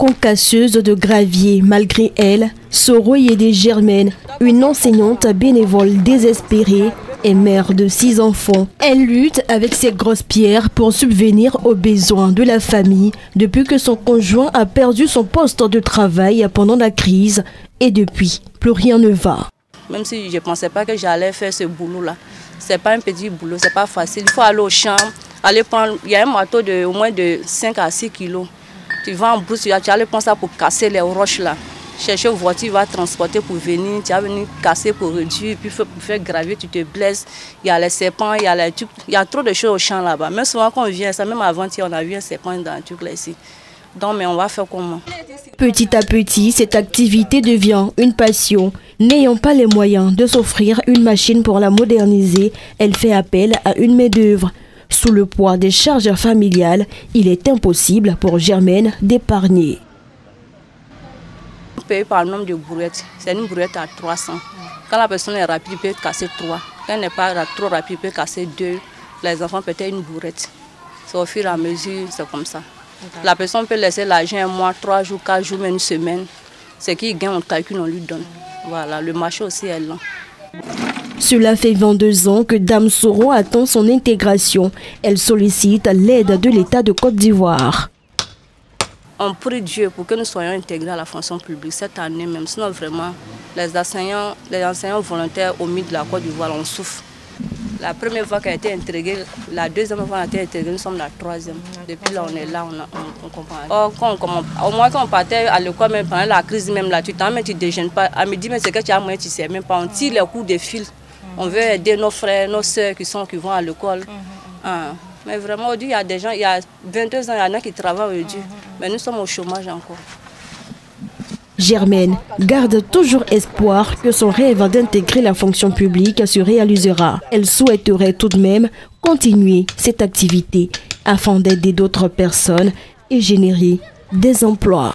concasseuse de gravier. Malgré elle, Soro Yédé Germaine, une enseignante bénévole désespérée et mère de 6 enfants. Elle lutte avec ses grosses pierres pour subvenir aux besoins de la famille depuis que son conjoint a perdu son poste de travail pendant la crise et depuis, plus rien ne va. Même si je ne pensais pas que j'allais faire ce boulot-là, c'est pas un petit boulot, c'est pas facile. Il faut aller au champ, aller prendre, il y a un marteau de au moins de 5 à 6 kilos. Tu vas en brousse, tu vas aller prendre ça pour casser les roches là. Chercher une voiture, tu vas transporter pour venir, tu vas venir casser pour réduire, puis pour faire gravier, tu te blesses. Il y a les serpents, il y a trop de choses au champ là-bas. Même souvent quand on vient, ça même avant-hier, on a vu un serpent dans le truc là ici. Donc, mais on va faire comment? Petit à petit, cette activité devient une passion. N'ayant pas les moyens de s'offrir une machine pour la moderniser, elle fait appel à une main-d'œuvre. Sous le poids des charges familiales, il est impossible pour Germaine d'épargner. On paye par le nombre de brouettes. C'est une brouette à 300. Quand la personne est rapide, il peut casser 3. Quand elle n'est pas trop rapide, il peut casser 2. Les enfants peut-être une brouette. C'est au fur et à mesure, c'est comme ça. La personne peut laisser l'argent un mois, 3 jours, 4 jours, même une semaine. Ce qu'il gagne, on calcule, on lui donne. Voilà, le marché aussi est lent. Cela fait 22 ans que Dame Soro attend son intégration. Elle sollicite l'aide de l'État de Côte d'Ivoire. On prie Dieu pour que nous soyons intégrés à la fonction publique cette année même. Sinon vraiment, les enseignants volontaires au milieu de la Côte d'Ivoire, on souffre. La première fois qu'elle a été intégrée, la deuxième fois qu'elle a été intégrée, nous sommes la 3e. Depuis là, on est là, on comprend. Au moins quand on partait à l'école, même pendant la crise, même là, tu t'en mets, tu ne déjeunes pas. Elle me dit, mais c'est que tu as moyen, tu ne sais même pas. On tire les coups de fil. On veut aider nos frères, nos soeurs qui vont à l'école. Mais vraiment, aujourd'hui, il y a des gens, il y a 22 ans, il y en a qui travaillent aujourd'hui. Mais nous sommes au chômage encore. Germaine garde toujours espoir que son rêve d'intégrer la fonction publique se réalisera. Elle souhaiterait tout de même continuer cette activité afin d'aider d'autres personnes et générer des emplois.